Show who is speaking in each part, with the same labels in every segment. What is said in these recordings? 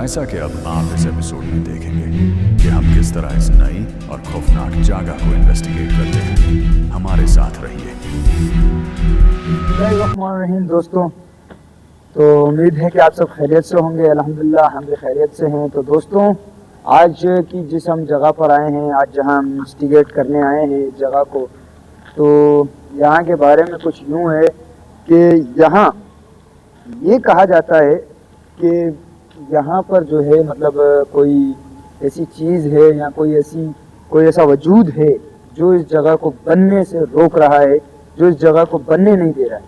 Speaker 1: जैसा कि अब आप इस एपिसोड में देखेंगे कि हम किस तरह इस नई और खौफनाक जगह को इन्वेस्टिगेट करते हैं। हमारे साथ रहिए।
Speaker 2: बिस्मिल्लाहिर्रहमानिर्रहीम। दोस्तों, तो उम्मीद है कि आप सब खैरियत से होंगे। अल्हम्दुलिल्लाह हम भी खैरियत से हैं। तो दोस्तों, आज की जिस हम जगह पर आए हैं, आज जहां हम इन्वेस्टिगेट करने आए हैं इस जगह को, तो यहाँ के बारे में कुछ यूँ है कि यहाँ ये कहा जाता है कि यहाँ पर जो है मतलब कोई ऐसी चीज़ है या कोई ऐसा वजूद है जो इस जगह को बनने से रोक रहा है, जो इस जगह को बनने नहीं दे रहा है।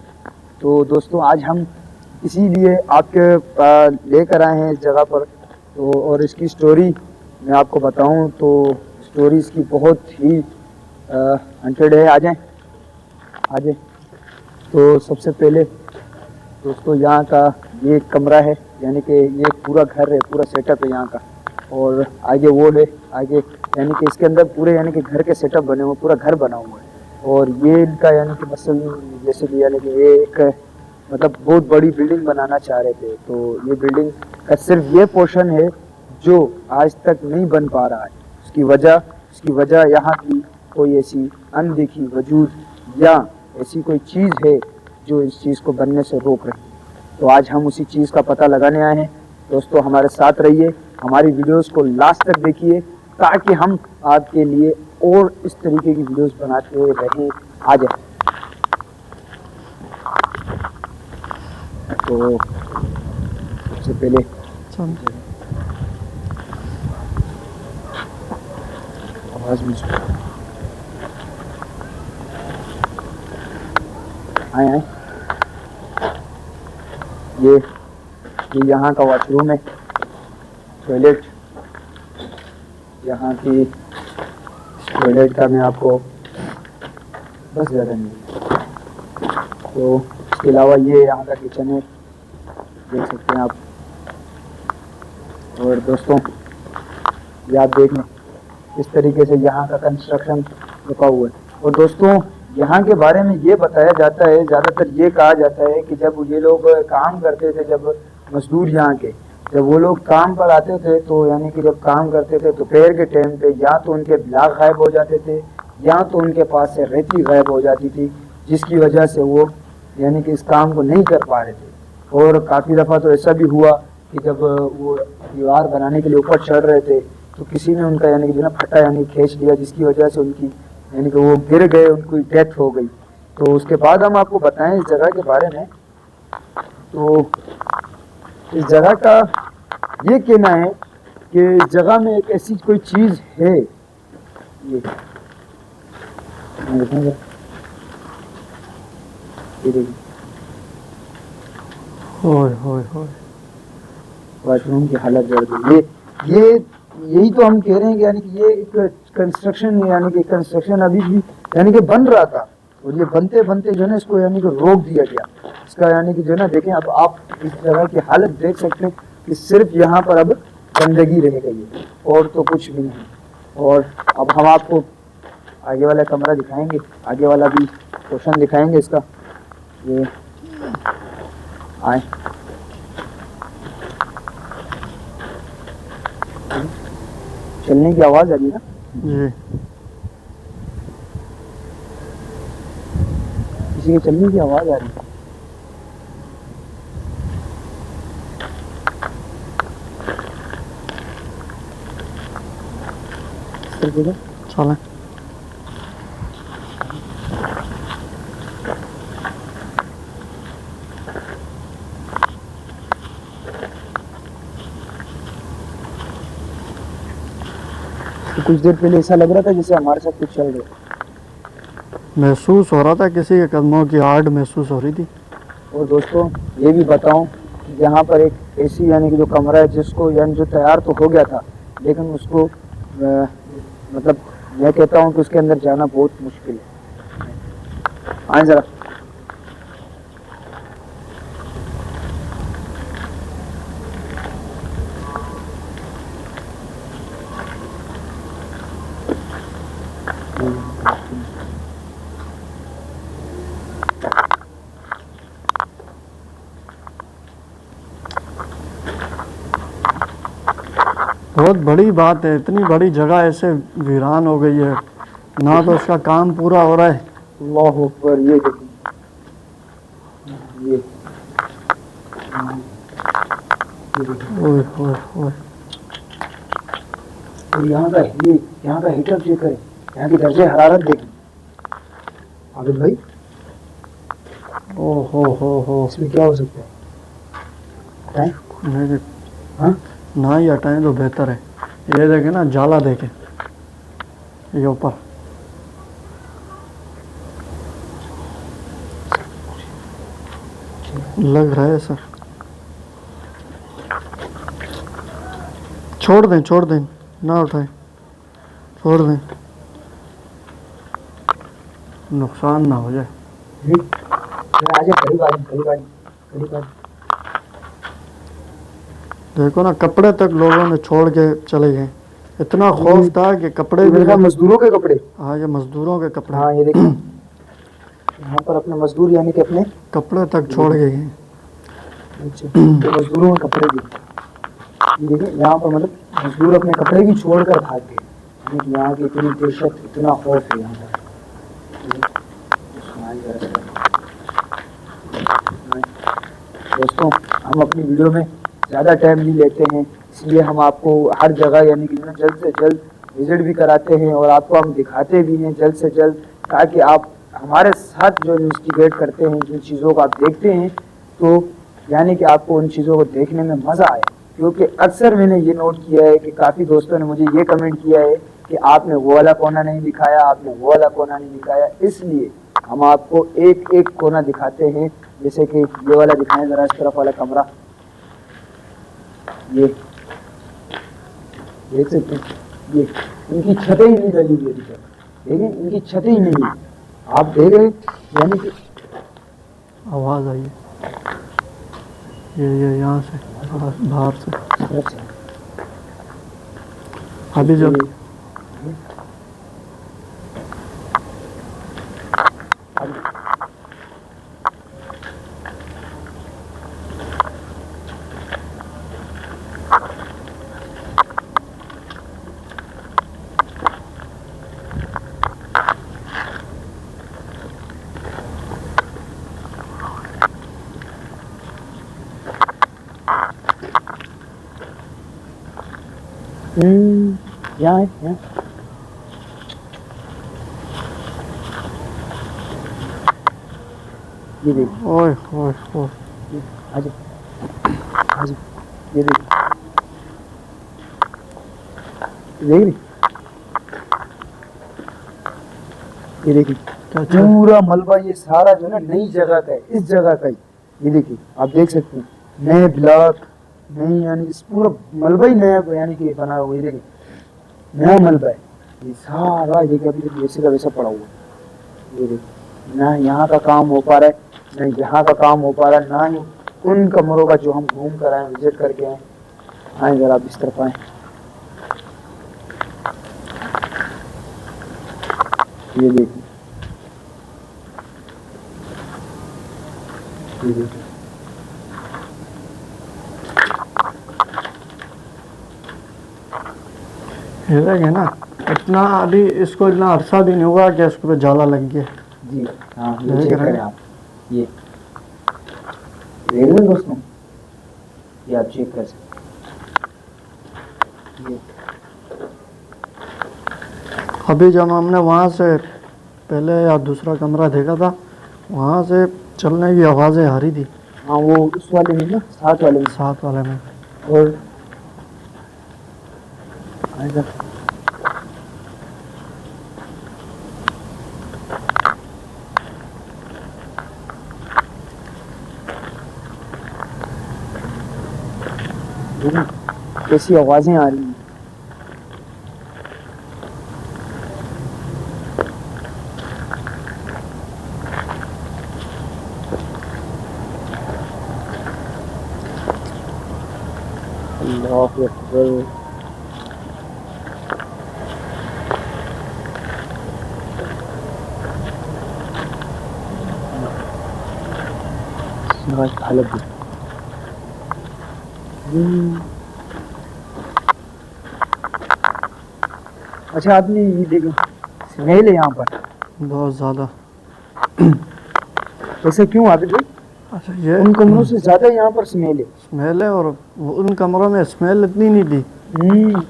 Speaker 2: तो दोस्तों, आज हम इसीलिए आपके लेकर आए हैं इस जगह पर। तो और इसकी स्टोरी मैं आपको बताऊं तो स्टोरी इसकी बहुत ही हंटेड है। आ जाए। तो सबसे पहले दोस्तों, यहाँ का ये एक कमरा है, यानी कि ये पूरा घर है, पूरा सेटअप है यहाँ का। और आगे वो है, आगे यानी कि इसके अंदर पूरे यानी कि घर के सेटअप बने हुए, पूरा घर बना हुआ है। और ये इनका यानी कि मसलन जैसे कि यानी कि ये एक मतलब बहुत बड़ी बिल्डिंग बनाना चाह रहे थे। तो ये बिल्डिंग का सिर्फ ये पोर्शन है जो आज तक नहीं बन पा रहा है। उसकी वजह यहाँ की कोई ऐसी अनदेखी वजूद या ऐसी कोई चीज़ है जो इस चीज़ को बनने से रोक रही है। तो आज हम उसी चीज़ का पता लगाने आए हैं। दोस्तों, हमारे साथ रहिए, हमारी वीडियोस को लास्ट तक देखिए ताकि हम आपके लिए और इस तरीके की वीडियोस बनाते रहें। आ जाए। तो सबसे पहले आवाज़ में आए ये यहाँ का वॉशरूम है, टॉयलेट। यहाँ की टॉयलेट का मैं आपको बस ज़्यादा नहीं। तो इसके अलावा ये यहाँ का किचन है, देख सकते हैं आप। और दोस्तों, ये आप देख लें किस तरीके से यहाँ का कंस्ट्रक्शन रुका हुआ है। और दोस्तों, यहाँ के बारे में ये बताया जाता है, ज़्यादातर ये कहा जाता है कि जब ये लोग काम करते थे, जब मजदूर यहाँ के जब वो लोग काम पर आते थे, तो यानी कि जब काम करते थे दोपहर के टाइम पे या तो उनके ब्लाक गायब हो जाते थे या तो उनके पास से रेती गायब हो जाती थी, जिसकी वजह से वो यानी कि इस काम को नहीं कर पा रहे थे। और काफ़ी दफ़ा तो ऐसा भी हुआ कि जब वो दीवार बनाने के लिए ऊपर चढ़ रहे थे तो किसी ने उनका यानी कि जो ना फटा यानी खींच लिया, जिसकी वजह से उनकी यानी कि वो गिर गए, उनकी डेथ हो गई। तो उसके बाद हम आपको बताएं इस जगह के बारे में। तो इस जगह का ये कहना है कि इस जगह में एक ऐसी कोई चीज़ है, ये वॉशरूम की हालत जड़ गई। ये यही तो हम कह रहे हैं कि यानी कि ये एक कंस्ट्रक्शन यानी कि कंस्ट्रक्शन अभी भी यानी कि बन रहा था, और ये बनते बनते जो है ना इसको यानी कि रोक दिया गया। इसका यानी कि जो है ना देखें, अब आप इस जगह की हालत देख सकते हैं कि सिर्फ यहाँ पर अब गंदगी रह गई है और तो कुछ भी नहीं। और अब हम आपको आगे वाला कमरा दिखाएंगे, आगे वाला भी पोर्शन दिखाएंगे इसका। ये आए, चलने की आवाज़ आ रही है ना जी, किसी के चलने की आवाज़ आ रही है। चलें। तो कुछ देर पहले ऐसा लग रहा था जैसे हमारे साथ कुछ चल रहा है,
Speaker 3: महसूस हो रहा था, किसी के कदमों की आहट महसूस हो रही थी।
Speaker 2: और दोस्तों, ये भी बताऊं कि यहाँ पर एक ऐसी यानी कि जो कमरा है जिसको यानी जो तैयार तो हो गया था, लेकिन उसको मतलब मैं कहता हूँ कि उसके अंदर जाना बहुत मुश्किल है। आए ज़रा।
Speaker 3: बहुत बड़ी बात है, इतनी बड़ी जगह ऐसे वीरान हो गई है, ना तो उसका काम पूरा हो रहा है।
Speaker 2: अल्लाह अकबर, ये देखिए ये
Speaker 3: ओए ओए ओए,
Speaker 2: और यहाँ का हीटर चेक करें, यहाँ की दर्जे हरारत देखिए आबिद भाई,
Speaker 3: ओ हो।
Speaker 2: इसमें क्या हो सकता है बताएं?
Speaker 3: नहीं,
Speaker 2: हाँ
Speaker 3: ना ही हटाएं तो बेहतर है। ये देखे ना, जाला देखे ये ऊपर, लग रहा है सर। छोड़ दें, ना उठाएं, छोड़ दें, नुकसान ना हो जाए।
Speaker 2: आजा, करीब आ।
Speaker 3: देखो ना, कपड़े तक लोगों ने छोड़ के चले गए। इतना खौफ था कि कपड़े भी।
Speaker 2: मजदूरों के कपड़े,
Speaker 3: हाँ, ये मजदूरों के कपड़े।
Speaker 2: हाँ ये देखिए यहाँ पर अपने मजदूर यानी कि अपने
Speaker 3: कपड़े तक छोड़ के गए।
Speaker 2: तो मजदूरों के कपड़े भी, ये देखिए यहाँ पर मतलब मजदूर अपने कपड़े भी छोड़ कर भाग गए, यानी कि यहाँ की इतनी दहशत, इतना खौफ है यहाँ पर। दोस्तों, हम अपनी वीडियो में ज़्यादा टाइम नहीं लेते हैं, इसलिए हम आपको हर जगह यानी कि जल्द से जल्द विजिट भी कराते हैं और आपको हम दिखाते भी हैं जल्द से जल्द, ताकि आप हमारे साथ जो इन्वेस्टिगेट करते हैं, जिन चीज़ों को आप देखते हैं, तो यानी कि आपको उन चीज़ों को देखने में मज़ा आए। क्योंकि अक्सर मैंने ये नोट किया है कि काफ़ी दोस्तों ने मुझे ये कमेंट किया है कि आपने वो वाला कोना नहीं दिखाया, आपने वो वाला कोना नहीं दिखाया, इसलिए हम आपको एक एक कोना दिखाते हैं। जैसे कि ये वाला दिखाएं ज़रा, इस तरफ वाला कमरा, ये देख सकते हैं, ये इनकी छतें ही नहीं डली हुई है, देखें इनकी छतें ही नहीं है, आप देख रहे यानी कि
Speaker 3: आवाज़ आई है, ये यहाँ से बाहर से। अभी जब
Speaker 2: यहाँ है, यहाँ ये देखिए,
Speaker 3: ओए ओए ओए,
Speaker 2: आजा आजा, ये देखिए, देख रही, ये देखिए पूरा मलबा, ये सारा जो है ना नई जगह का है, इस जगह का ही, ये देखिए आप देख सकते हैं, नए ब्लॉक नहीं, यानी इस पूरा मलबा ही नया यानी कि बना हुआ, ये देखिए नया मलबा है ये सारा, ये अभी तक वैसे का वैसा पड़ा हुआ है। ये देखिए ना यहाँ का काम हो पा रहा है, ना यहाँ का काम हो पा रहा है, ना ही उन कमरों का जो हम घूम कर आए, विजिट करके आए। आए जरा आप इस तरफ आए, ये देखिए, ये देखिए,
Speaker 3: ये देखे ना, इतना अभी इसको इतना अरसा भी नहीं हुआ कि इसके पे जाला लग गया।
Speaker 2: जी हाँ, ये चेक करें आप, ये देख रहे हैं दोस्तों, ये आप चेक कर सकते हैं।
Speaker 3: अभी जब हमने वहाँ से पहले या दूसरा कमरा देखा था, वहाँ से चलने की आवाज़ें आ रही थी।
Speaker 2: हाँ वो उस वाले में ना, साथ वाले में, और कैसी आवाजें आ रही हैं। अल्लाहु अकबर, हालत अच्छा आपने ये देखो स्मेल है यहाँ पर,
Speaker 3: बहुत ज़्यादा।
Speaker 2: ऐसे क्यों आबिद भाई?
Speaker 3: अच्छा ये
Speaker 2: उन कमरों से ज्यादा यहाँ पर स्मेल है।
Speaker 3: स्मेल है, और उन कमरों में स्मेल इतनी नहीं थी।
Speaker 2: हम्म,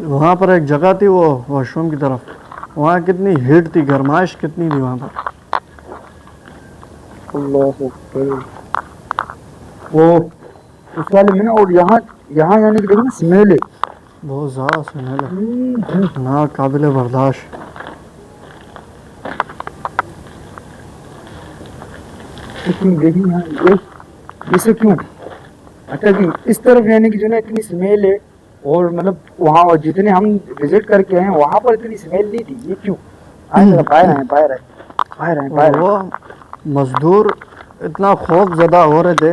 Speaker 3: वहाँ पर एक जगह थी वो वॉशरूम की तरफ, वहाँ कितनी हीट थी, गर्माइश कितनी थी वहाँ पर।
Speaker 2: अल्लाह अकबर। वो उस वाले में ना, और यहाँ यहाँ यानी कि देखो ना स्मेल है।
Speaker 3: बहुत ज़्यादा स्मेल है, ना काबिल बर्दाश्त।
Speaker 2: क्यों देखिए यहाँ इसे क्यों, अच्छा कि इस तरफ यानी कि जो ना इतनी स्मेल है, और मतलब वहाँ और जितने हम विजिट करके आए हैं वहाँ पर इतनी स्मेल नहीं थी, ये क्यों? आए जरा बाहर आए, बाहर आए, बाहर आए, बाहर आए।
Speaker 3: वो मजदूर इतना खौफ ज़दा हो रहे थे,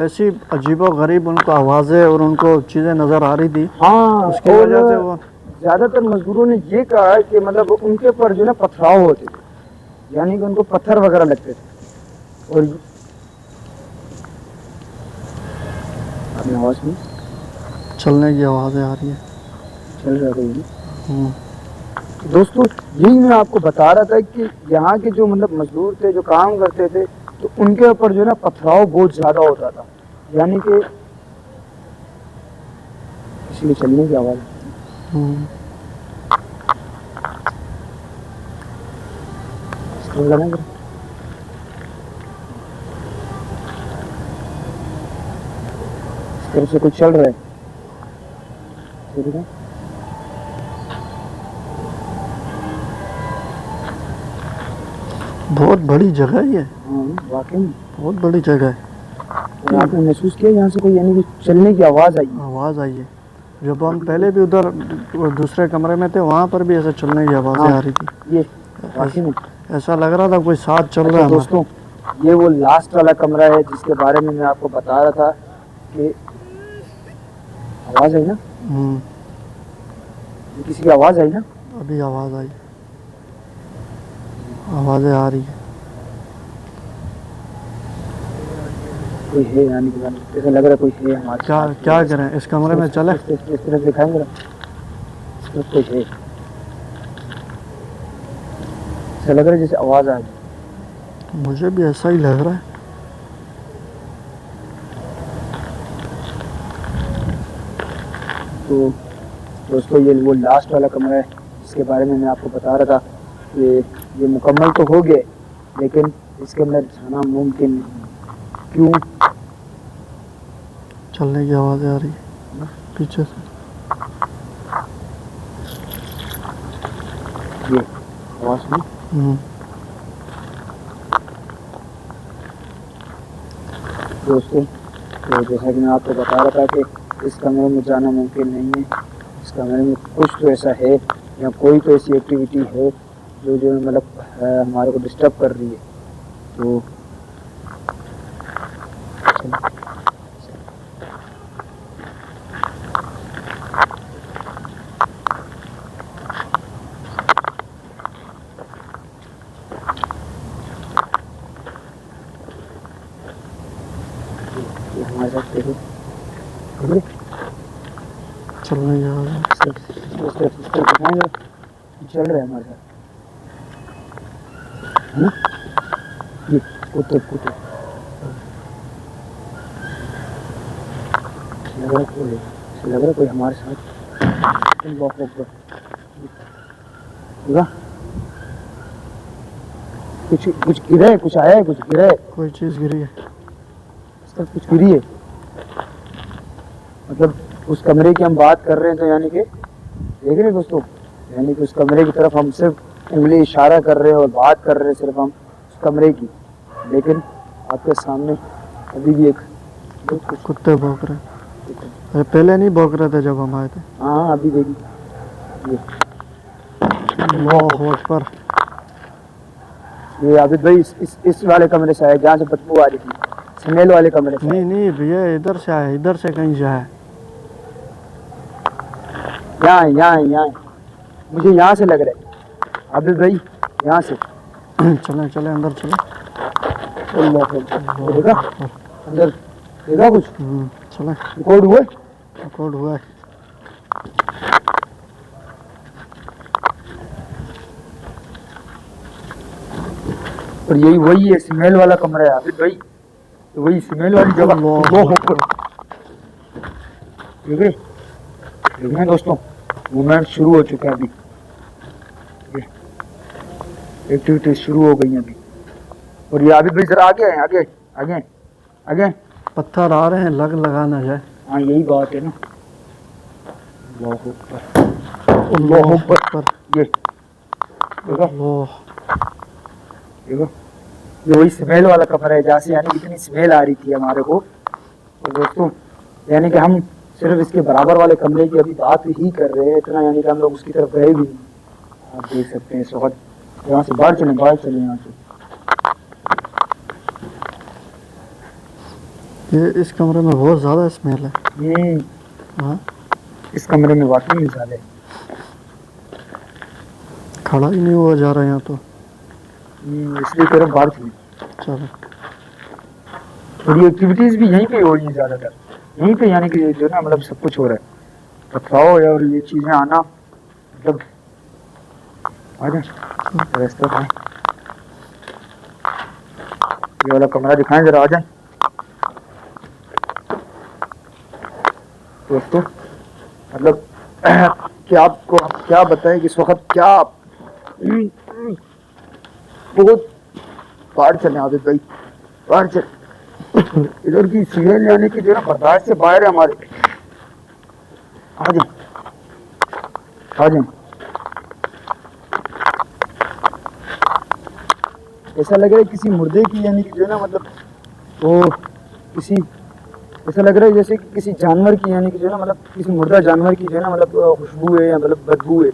Speaker 3: ऐसी अजीबो गरीब उनको आवाज़ें और उनको चीज़ें नज़र आ रही थी।
Speaker 2: हाँ,
Speaker 3: उसकी
Speaker 2: और
Speaker 3: वजह से वो
Speaker 2: ज्यादातर मजदूरों ने ये कहा है कि मतलब उनके पर जो ना पथराव होते थे, यानी कि उनको पत्थर वगैरह लगते थे। और अपनी आवाज में
Speaker 3: चलने की आवाज़ें आ रही है।
Speaker 2: चल रहा था ये।
Speaker 3: हम्म,
Speaker 2: दोस्तों यही मैं आपको बता रहा था कि यहाँ के जो मतलब मजदूर थे जो काम करते थे, तो उनके ऊपर जो ना पथराव बहुत ज्यादा होता था, यानी कि इसलिए चलने की आवाज।
Speaker 3: हम्म।
Speaker 2: इसको लगाना जरा। इस तरफ से कुछ चल रहा है, देखो।
Speaker 3: बहुत बड़ी जगह है ये,
Speaker 2: हाँ वाकई में।
Speaker 3: बहुत बड़ी जगह है।
Speaker 2: और आपने महसूस किया यहाँ से कोई यानी कि चलने की आवाज आई?
Speaker 3: आवाज़ आई है। जब हम पहले भी उधर दूसरे कमरे में थे, वहाँ पर भी ऐसे चलने की आवाज़ें
Speaker 2: हाँ।
Speaker 3: आ रही थी।
Speaker 2: ये वाकई में।
Speaker 3: ऐसा लग रहा था कोई साथ चल रहा
Speaker 2: अच्छा
Speaker 3: है।
Speaker 2: दोस्तों, ये वो लास्ट वाला कमरा है जिसके बारे में मैं आपको बता रहा था कि आवाज आई ना, ये किसी की आवाज आई ना।
Speaker 3: अभी आवाज़ आई, आवाज़ें आ रही है।
Speaker 2: कोई है यानी कि ऐसा लग रहा है कोई है हमारे
Speaker 3: क्या
Speaker 2: साथ।
Speaker 3: क्या करें, इस कमरे में चले?
Speaker 2: इस तरफ दिखाएंगे ना, इस तरफ कोई है, ऐसा लग रहा है जैसे आवाज आ रही।
Speaker 3: मुझे भी ऐसा ही लग रहा है।
Speaker 2: तो दोस्तों ये वो लास्ट वाला कमरा है जिसके बारे में मैं आपको बता रहा था कि ये मुकम्मल तो हो गया, लेकिन इसके अंदर जाना मुमकिन नहीं। क्यों?
Speaker 3: चलने की आवाज़ें आ रही है पीछे से।
Speaker 2: ये आवाज में दोस्तों, तो जैसा कि मैं आपको बता रहा था कि इस कमरे में जाना मुमकिन नहीं है। इस कमरे में कुछ तो ऐसा है या कोई तो ऐसी एक्टिविटी है जो मतलब हमारे को डिस्टर्ब कर रही है। तो हमारे साथ देखो,
Speaker 3: चलने की आवाज़।
Speaker 2: चल रहा है हमारे साथ, है ना? ये कुत्ते कुत्ते लग रहा कोई हमारे साथ। अल्लाह अकबर। कुछ कुछ गिरा है, कुछ आया है, कुछ गिरा है,
Speaker 3: कोई चीज़ गिरी है।
Speaker 2: सब कुछ गिरी है। मतलब उस कमरे की हम बात कर रहे हैं, तो यानी कि देख रहे हैं दोस्तों, यानी कि उस कमरे की तरफ हम सिर्फ उंगली इशारा कर रहे हैं और बात कर रहे हैं सिर्फ हम उस कमरे की, लेकिन आपके सामने अभी भी एक
Speaker 3: कुत्ते भौंक रहे हैं। पहले नहीं भौंक रहे थे जब हम आए थे।
Speaker 2: हाँ अभी देखिए
Speaker 3: अल्लाहु अकबर।
Speaker 2: ये आबिद भाई इस वाले कमरे से आया जहाँ से बदबू आ रही थी, स्मेल वाले कमरे से।
Speaker 3: नहीं नहीं भैया, इधर से आया, इधर से कहीं से आया।
Speaker 2: यहाँ मुझे यहाँ से लग रहा है आबिद भाई, यहाँ से।
Speaker 3: चले चले अंदर चले।
Speaker 2: देखा अंदर, देखा कुछ
Speaker 3: चले।
Speaker 2: रिकॉर्ड हुआ।
Speaker 3: रिकॉर्ड हुआ है।
Speaker 2: और यही वही है स्मेल वाला कमरा है आबिद भाई, तो वही स्मेल वाली जगह वो ऊपर ठीक है। देखिए दोस्तों मूवमेंट शुरू हो चुका है अभी, एक्टिविटी शुरू हो गई है अभी। और ये आबिद भाई जरा आगे आए, आगे आगे आगे।
Speaker 3: पत्थर आ रहे हैं, लग लगा ना जाए।
Speaker 2: हाँ यही बात है ना। अल्लाह अकबर। ये देखो देखो ये वही स्मेल वाला कमरा है जहाँ से यानी इतनी स्मेल आ रही थी हमारे को। तो दोस्तों यानी कि हम सिर्फ इसके बराबर वाले कमरे की अभी बात ही कर रहे हैं, इतना यानी कि हम लोग उसकी तरफ गए भी नहीं। आप देख सकते हैं इस वक्त। यहाँ से बाहर चले यहाँ से।
Speaker 3: ये इस कमरे में बहुत ज़्यादा स्मेल है। हाँ
Speaker 2: इस कमरे में वाकई में ज़्यादा है,
Speaker 3: खड़ा ही नहीं हुआ जा रहा है यहाँ तो।
Speaker 2: इसलिए कह रहा हूँ बाहर चले।
Speaker 3: चलो
Speaker 2: थोड़ी एक्टिविटीज भी यहीं पे हो रही है ज़्यादातर, यहीं पे यानी कि जो ना मतलब सब कुछ हो रहा है। पथराव और ये चीज़ें आना मतलब आ जाए रास्ता है। ये वाला कमरा दिखाएं जरा, आ जाए दोस्तों। मतलब क्या आपको क्या बताएं कि इस वक्त क्या बहुत बाहर चले आबिद भाई, बाहर चले। इधर की स्मेल यानी कि जो है बर्दाश्त से बाहर है हमारे। आ जाए आ जाए। ऐसा लग रहा है किसी मुर्दे की यानी कि जो है ना मतलब वो किसी ऐसा लग रहा है जैसे कि किसी जानवर की यानी कि जो है ना मतलब किसी मुर्दा जानवर की जो है ना मतलब खुशबू है या मतलब बदबू है।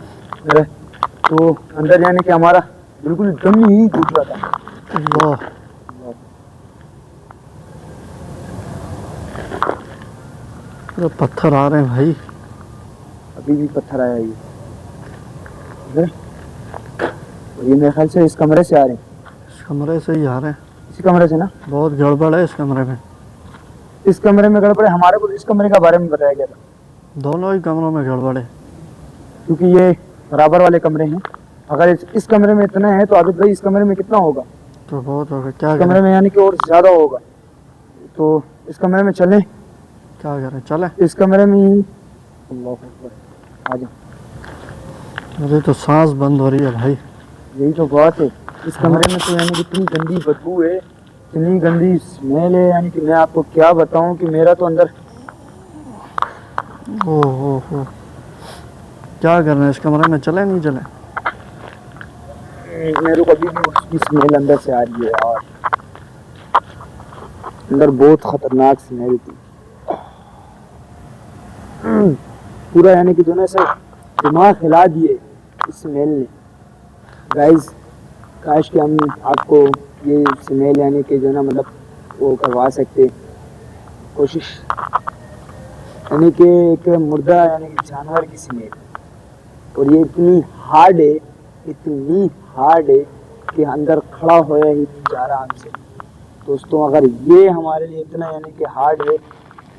Speaker 2: तो अंदर यानी कि हमारा बिल्कुल दम ही टूट रहा था।
Speaker 3: अल्लाह तो पत्थर आ रहे हैं भाई,
Speaker 2: अभी भी पत्थर आया ये। और ये मेरे ख्याल से इस कमरे से आ रहे हैं,
Speaker 3: इस कमरे से ही आ रहे हैं।
Speaker 2: इसी कमरे से ना।
Speaker 3: बहुत गड़बड़ है इस कमरे में।
Speaker 2: इस कमरे में गड़बड़ है। हमारे को इस कमरे का बारे में बताया गया था,
Speaker 3: दोनों ही कमरों में गड़बड़ है
Speaker 2: क्योंकि ये बराबर वाले कमरे हैं। अगर इस कमरे में इतना है तो आबिद भाई इस कमरे में कितना होगा?
Speaker 3: तो बहुत होगा। क्या
Speaker 2: इस कमरे में यानी कि और ज्यादा होगा। तो इस कमरे में चलें,
Speaker 3: क्या करें? चले
Speaker 2: इस कमरे में ही। अल्लाह अकबर, आ जाओ।
Speaker 3: मुझे तो सांस बंद हो रही है भाई।
Speaker 2: यही तो बात है, इस कमरे में तो यानी कि इतनी गंदी बदबू है, इतनी गंदी स्मेल है, यानी कि मैं आपको क्या बताऊं कि मेरा तो अंदर।
Speaker 3: ओह क्या करना है? इस कमरे में चले नहीं चले?
Speaker 2: मेरे को अभी भी उसकी स्मेल अंदर से आ रही है यार। अंदर बहुत खतरनाक स्मेल थी पूरा, यानी कि जो ना ऐसा दिमाग हिला दिए इस स्मेल ने। गाइस काश कि हम आपको ये स्मेल यानी कि जो ना मतलब वो करवा सकते कोशिश, यानी कि एक मुर्दा यानी कि जानवर की स्मेल। और ये इतनी हार्ड है, इतनी हार्ड है कि अंदर खड़ा होया ही नहीं जा रहा हमसे। दोस्तों अगर ये हमारे लिए इतना यानी कि हार्ड है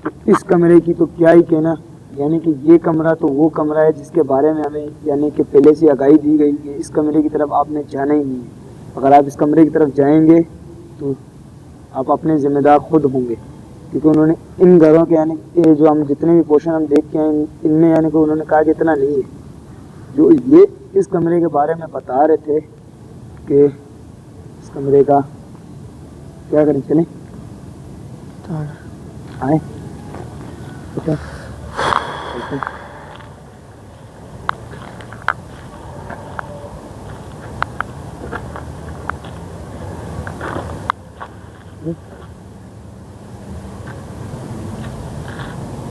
Speaker 2: तो इस कमरे की तो क्या ही कहना। यानी कि ये कमरा तो वो कमरा है जिसके बारे में हमें यानी कि पहले से आगाही दी गई कि इस कमरे की तरफ आपने जाना ही नहीं है। अगर आप इस कमरे की तरफ जाएंगे तो आप अपने जिम्मेदार खुद होंगे, क्योंकि उन्होंने इन घरों के यानी कि जो हम जितने भी पोर्शन हम देख के आए इनमें यानी कि उन्होंने कहा कि इतना नहीं है। जो ये इस कमरे के बारे में बता रहे थे कि इस कमरे का क्या करें, चलें आए अच्छा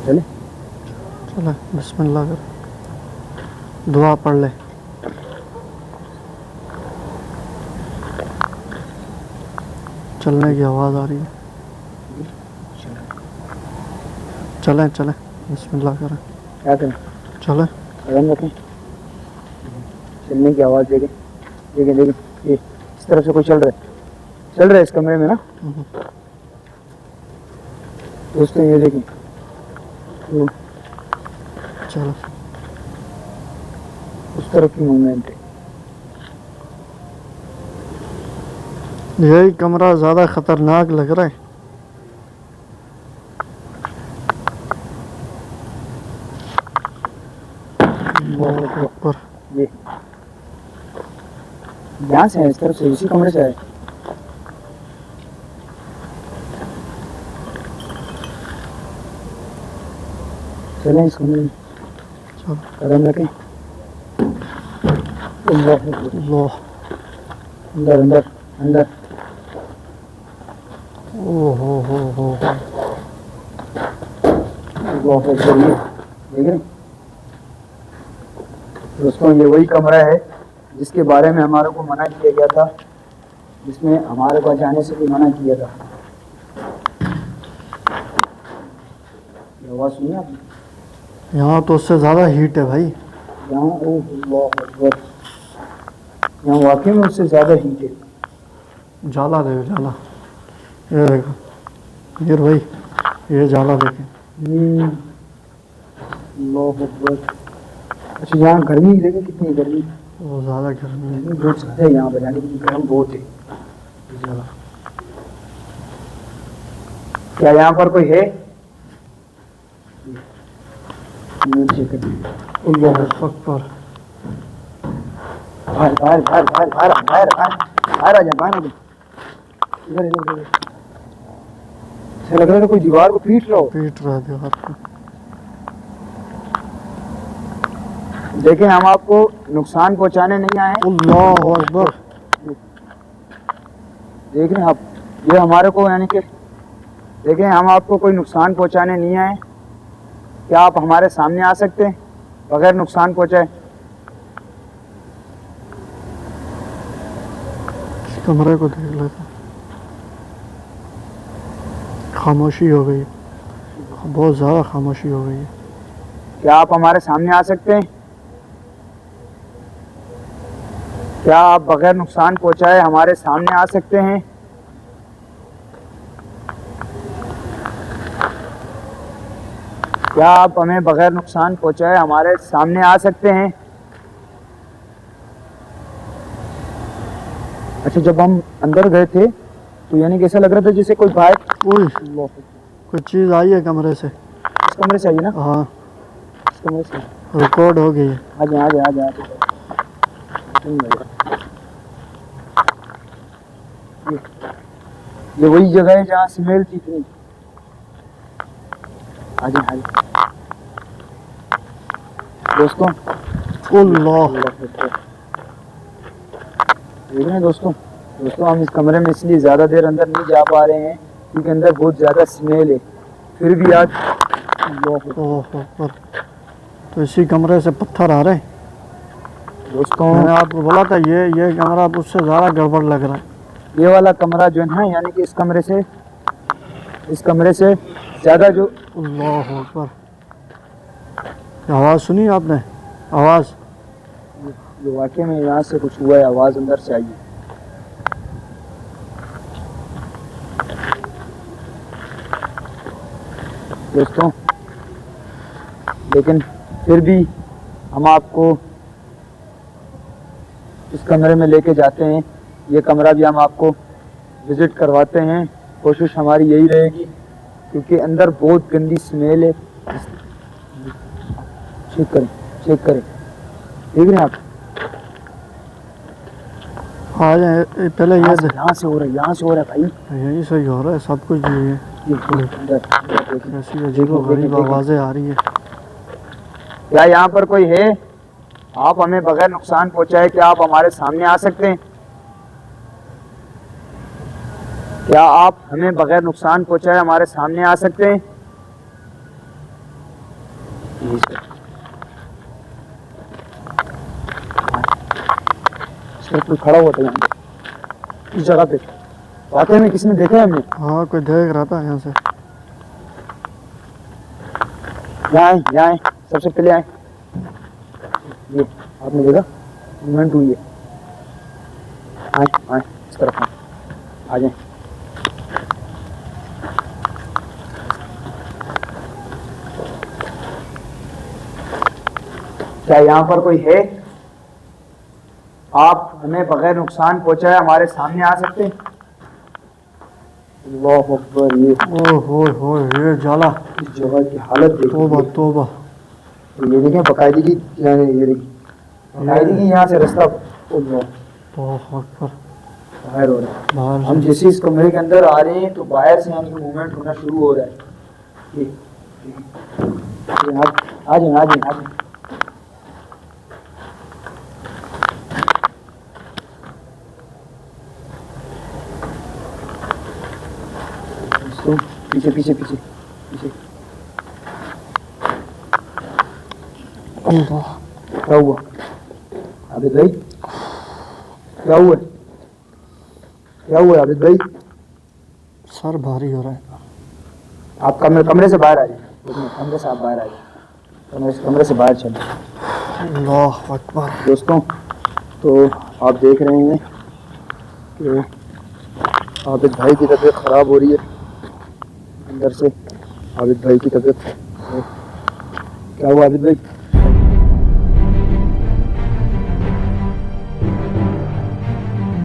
Speaker 2: चले
Speaker 3: चले बिस्मिल्लाह कर, दुआ पढ़ ले। चलने की आवाज़ आ रही है। चलें चलें बिस्मिल्लाह करें।
Speaker 2: क्या करें?
Speaker 3: चलें
Speaker 2: कदम रखें, चलने की आवाज़ देखें। देखें देखें ये इस तरफ से कोई चल रहा है इस कमरे में ना। दोस्तों ये देखें तो
Speaker 3: चलो
Speaker 2: उस तरफ की मूवमेंट है।
Speaker 3: यही कमरा ज़्यादा ख़तरनाक लग रहा है। अल्लाह अकबर।
Speaker 2: ये यहाँ से है, इस तरफ से, इसी कमरे से है। चलें इस कमरे में,
Speaker 3: चलो।
Speaker 2: कदम रखें। अल्लाह अकबर।
Speaker 3: अल्लाह।
Speaker 2: अंदर अंदर अंदर।
Speaker 3: ओहो हो।
Speaker 2: अल्लाह अकबर। ये देख रहे हैं दोस्तों, ये वही कमरा है जिसके बारे में हमारे को मना किया गया था, जिसमें हमारे पास जाने से भी मना किया था। ये आवाज़ सुनी आपने?
Speaker 3: यहाँ तो उससे ज़्यादा हीट है भाई।
Speaker 2: यहाँ ओ अल्लाह अकबर, यहाँ वाकई में उससे ज़्यादा हीट है।
Speaker 3: जाला देखो, जाला। ये देखो ये भाई, ये जाला देखें।
Speaker 2: अल्लाह अकबर। अच्छा, यहाँ गर्मी देखो कितनी गर्मी,
Speaker 3: वो ज़्यादा गर्मी है।
Speaker 2: गर्मी बहुत ज़्यादा है यहाँ पर, यानी कि गर्म बहुत है। क्या यहाँ पर कोई है?
Speaker 3: अल्लाह अकबर।
Speaker 2: बाहर बाहर बाहर बाहर बाहर बाहर बाहर आ जा, बाहर आ जा। इधर इधर इधर। ऐसा लग रहा है कोई दीवार को पीट रहा हो।
Speaker 3: पीट रहा है दीवार को।
Speaker 2: देखें, हम आपको नुकसान पहुंचाने नहीं आए।
Speaker 3: अल्लाह अकबर।
Speaker 2: देख रहे हैं आप, ये हमारे को यानी कि देखें, हम आपको कोई नुकसान पहुंचाने नहीं आए। क्या आप हमारे सामने आ सकते हैं बगैर नुकसान पहुंचाए?
Speaker 3: इस कमरे को देख लेते हैं। खामोशी हो गई, बहुत ज़्यादा खामोशी हो गई है।
Speaker 2: क्या आप हमारे सामने आ सकते हैं? क्या आप बगैर नुकसान पहुंचाए हमारे सामने आ सकते हैं? क्या आप हमें बगैर नुकसान पहुंचाए हमारे सामने आ सकते हैं? अच्छा, जब हम अंदर गए थे तो यानी कैसा लग रहा था जैसे कोई बाहर
Speaker 3: ओए, कोई चीज़ आई है कमरे से।
Speaker 2: इस कमरे से आई ना?
Speaker 3: हाँ,
Speaker 2: इस कमरे से
Speaker 3: रिकॉर्ड हो गई है।
Speaker 2: आ जा आ जा आ जा। ये वही जगह है जहाँ स्मेल थी इतनी। आ जा आ जा दोस्तों।
Speaker 3: अल्लाह।
Speaker 2: देख रहे हैं दोस्तों, हम इस कमरे में इसलिए ज़्यादा देर अंदर नहीं जा पा रहे हैं क्योंकि अंदर बहुत ज़्यादा स्मेल है। फिर भी आज
Speaker 3: ओह अकबर। तो इसी कमरे से पत्थर आ रहे हैं।
Speaker 2: दोस्तों,
Speaker 3: मैंने आपको बोला था ये कमरा उससे ज़्यादा गड़बड़ लग रहा है।
Speaker 2: ये वाला कमरा जो है ना, यानी कि इस कमरे से ज़्यादा जो
Speaker 3: अल्लाह अकबर। आवाज़ सुनी आपने? आवाज़
Speaker 2: जो वाकई में यहाँ से कुछ हुआ है, आवाज़ अंदर से आई है। दोस्तों, लेकिन फिर भी हम आपको इस कमरे में लेके जाते हैं। ये कमरा भी हम आपको विज़िट करवाते हैं। कोशिश हमारी यही रहेगी क्योंकि अंदर बहुत गंदी स्मेल है। चेक करें देख रहे हैं आप?
Speaker 3: आ जाए पहले।
Speaker 2: यहाँ से हो रहा है भाई।
Speaker 3: यही सही हो रहा है सब कुछ।
Speaker 2: ये अंदर
Speaker 3: ऐसी अजीब गरीब आवाज़ें आ रही है।
Speaker 2: क्या यहाँ पर कोई है? आप हमें बगैर नुकसान पहुंचाए क्या आप हमारे सामने आ सकते हैं? क्या आप हमें बगैर नुकसान पहुंचाए हमारे सामने आ सकते हैं? सिर्फ कोई खड़ा हुआ था यहाँ पे, इस जगह पे। वाकई में किसने देखा है हमें?
Speaker 3: हाँ, कोई देख रहा था यहाँ से।
Speaker 2: यहाँ आए, सबसे पहले आए। ये आपने देखा मूवमेंट हुई है। आए इस तरफ आ जाए। क्या यहाँ पर कोई है? आप हमें बगैर नुकसान पहुंचाए हमारे सामने आ सकते हैं? अल्लाह अकबर,
Speaker 3: ये जाला,
Speaker 2: इस जगह की हालत देखिए।
Speaker 3: तोबा तोबा।
Speaker 2: ये देखें बाकायदगी, ये देखिए बाकायदगी, यहाँ से रास्ता
Speaker 3: अल्लाह अकबर।
Speaker 2: बाहर हो रहा है।
Speaker 3: बाहर
Speaker 2: हम
Speaker 3: से
Speaker 2: जैसे इस कमरे के अंदर आ रहे हैं तो बाहर से हमको मूवमेंट होना शुरू हो रहा है। ये आ जाए आ जाए आ जाए। दोस्तों पीछे पीछे पीछे पीछे।
Speaker 3: अल्लाह,
Speaker 2: क्या हुआ आबिद भाई, क्या हुआ, क्या हुआ आबिद भाई?
Speaker 3: सर भारी हो रहा है।
Speaker 2: आप कमरे से बाहर आ जाए, कमरे से आप बाहर आ जाए, कमरे से बाहर चलें।
Speaker 3: अल्लाह अकबर।
Speaker 2: दोस्तों तो आप देख रहे हैं कि आबिद भाई की तबीयत ख़राब हो रही है, अंदर से आबिद भाई की तबीयत। क्या हुआ आबिद भाई?